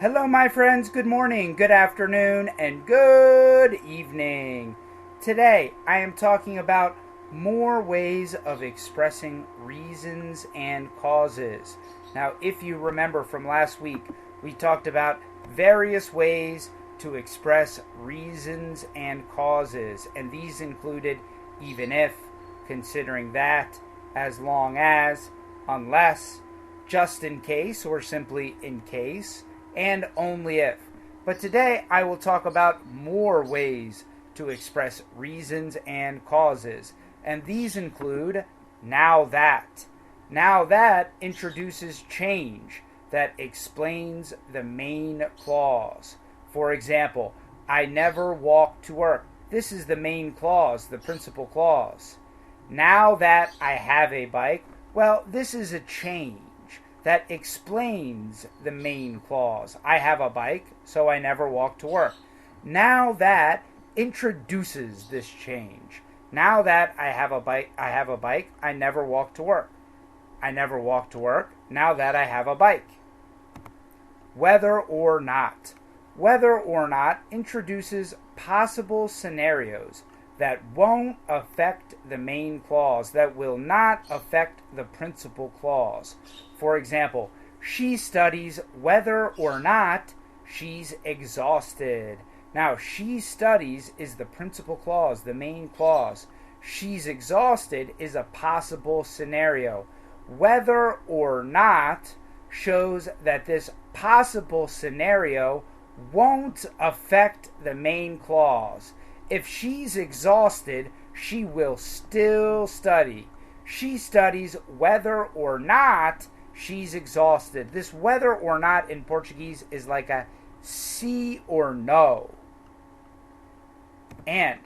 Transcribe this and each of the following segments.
Hello, my friends. Good morning, good afternoon, and good evening. Today, I am talking about more ways of expressing reasons and causes. Now, if you remember from last week, we talked about various ways to express reasons and causes, and these included even if, considering that, as long as, unless, just in case, or simply in case, and only if. But today I will talk about more ways to express reasons and causes, and these include now that. Now that introduces change that explains the main clause. For example, I never walk to work. This is the main clause, the principal clause. Now that I have a bike, well, this is a change that explains the main clause. I have a bike, so I never walk to work. Now that introduces this change. Now that I have a bike, I never walk to work. I never walk to work. Now that I have a bike. Whether or not. Whether or not introduces possible scenarios that won't affect the main clause, that will not affect the principal clause. For example, she studies whether or not she's exhausted. Now, she studies is the principal clause, the main clause. She's exhausted is a possible scenario. Whether or not shows that this possible scenario won't affect the main clause. If she's exhausted, she will still study. She studies whether or not she's exhausted. This whether or not in Portuguese is like a sí or no. And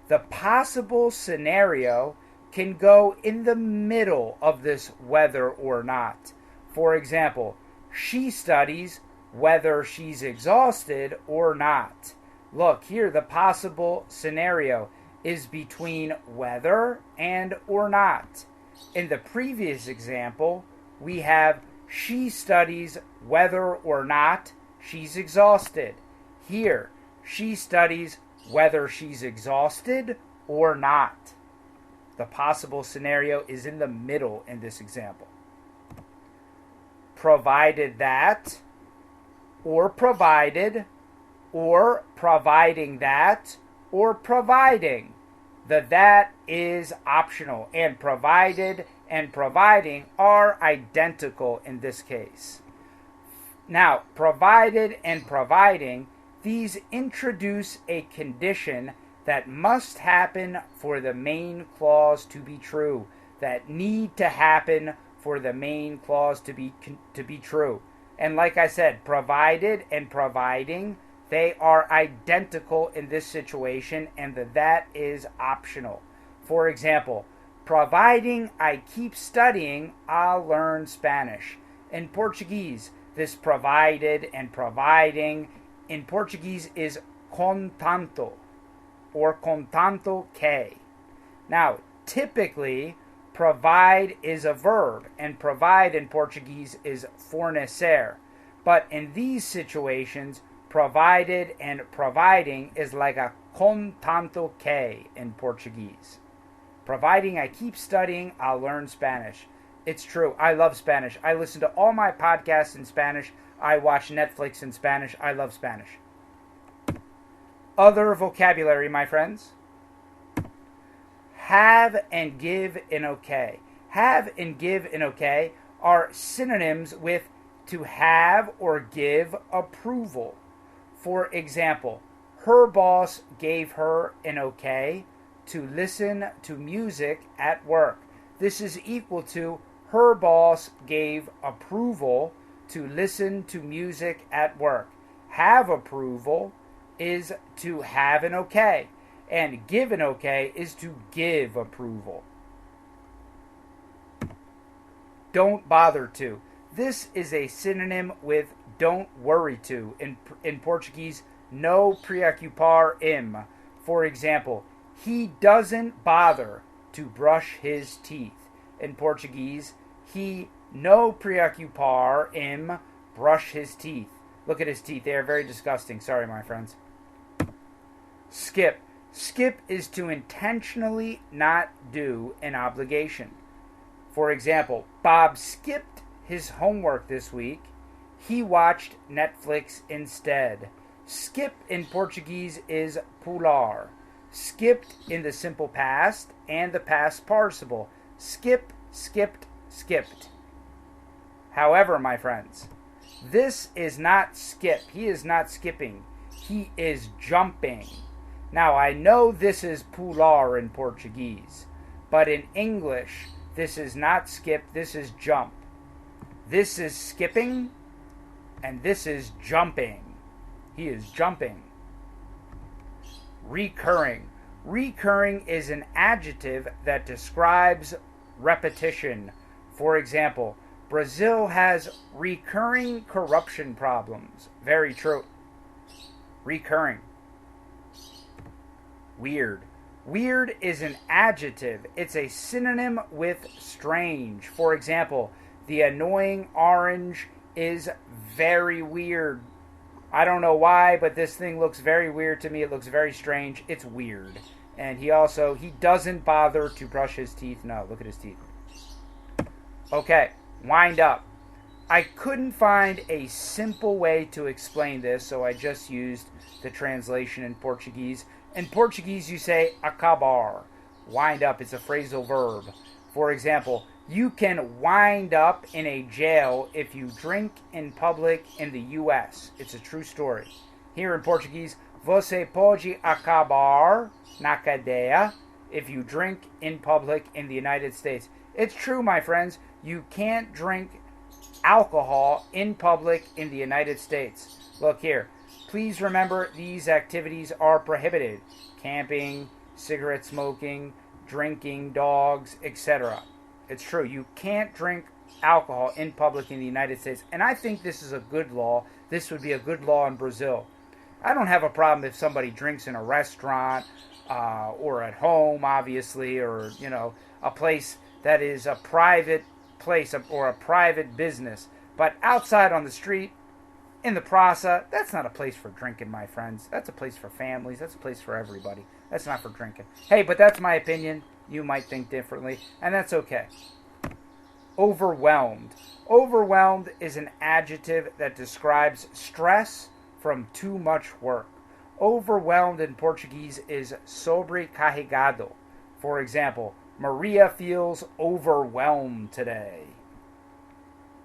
the possible scenario can go in the middle of this whether or not. For example, she studies whether she's exhausted or not. Look, here the possible scenario is between whether and or not. In the previous example, we have she studies whether or not she's exhausted. Here, she studies whether she's exhausted or not. The possible scenario is in the middle in this example. Provided that, or provided, or providing that, or providing. The that is optional, and provided and providing are identical in this case. Now, provided and providing, these introduce a condition that must happen for the main clause to be true, that need to happen for the main clause to be true. And like I said, provided and providing, they are identical in this situation, and that is optional. For example, providing I keep studying, I'll learn Spanish. In Portuguese, this provided and providing in Portuguese is contanto, or contanto que. Now, typically, provide is a verb, and provide in Portuguese is fornecer. But in these situations, provided and providing is like a contanto que in Portuguese. Providing I keep studying, I'll learn Spanish. It's true. I love Spanish. I listen to all my podcasts in Spanish. I watch Netflix in Spanish. I love Spanish. Other vocabulary, my friends. Have and give in okay. Have and give in okay are synonyms with to have or give approval. For example, her boss gave her an okay to listen to music at work. This is equal to her boss gave approval to listen to music at work. Have approval is to have an okay, and give an okay is to give approval. Don't bother to. This is a synonym with don't worry to. In Portuguese, no preocupar im. For example, he doesn't bother to brush his teeth. In Portuguese, he no preocupar im brush his teeth. Look at his teeth. They are very disgusting. Sorry, my friends. Skip. Skip is to intentionally not do an obligation. For example, Bob skipped his homework this week. He watched Netflix instead. Skip in Portuguese is pular. Skipped in the simple past and the past participle. Skip, skipped, skipped. However, my friends, this is not skip. He is not skipping. He is jumping. Now, I know this is pular in Portuguese, but in English, this is not skip, this is jump. This is skipping, and this is jumping. He is jumping. Recurring. Recurring is an adjective that describes repetition. For example, Brazil has recurring corruption problems. Very true. Recurring. Weird. Weird is an adjective. It's a synonym with strange. For example, the annoying orange is very weird. I don't know why, but this thing looks very weird to me. It looks very strange. It's weird. And he doesn't bother to brush his teeth. No, look at his teeth. Okay, wind up. I couldn't find a simple way to explain this, so I just used the translation in Portuguese. In Portuguese, you say acabar. Wind up, it's a phrasal verb. For example, you can wind up in a jail if you drink in public in the U.S. It's a true story. Here in Portuguese, você pode acabar na cadeia if you drink in public in the United States. It's true, my friends. You can't drink alcohol in public in the United States. Look here. Please remember these activities are prohibited. Camping, cigarette smoking, drinking, dogs, etc. It's true. You can't drink alcohol in public in the United States. And I think this is a good law. This would be a good law in Brazil. I don't have a problem if somebody drinks in a restaurant or at home, obviously, or, a place that is a private place or a private business. But outside on the street, in the plaza, that's not a place for drinking, my friends. That's a place for families. That's a place for everybody. That's not for drinking. Hey, but that's my opinion. You might think differently, and that's okay. Overwhelmed. Overwhelmed is an adjective that describes stress from too much work. Overwhelmed in Portuguese is sobrecarregado. For example, Maria feels overwhelmed today.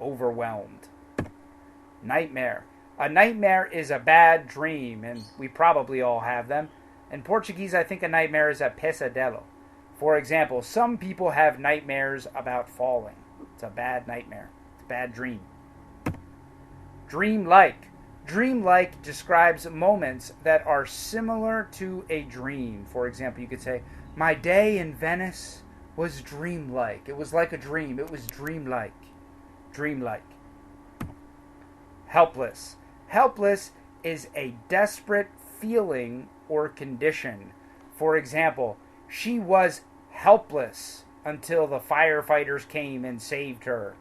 Overwhelmed. Nightmare. A nightmare is a bad dream, and we probably all have them. In Portuguese, I think a nightmare is a pesadelo. For example, some people have nightmares about falling. It's a bad nightmare. It's a bad dream. Dreamlike. Dreamlike describes moments that are similar to a dream. For example, you could say, my day in Venice was dreamlike. It was like a dream. It was dreamlike. Dreamlike. Helpless. Helpless is a desperate feeling or condition. For example, she was helpless until the firefighters came and saved her.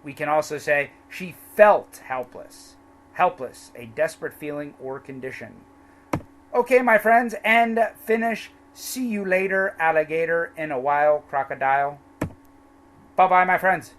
We can also say she felt helpless. Helpless, a desperate feeling or condition. Okay, my friends, and finish. See you later, alligator, in a while, crocodile. Bye-bye, my friends.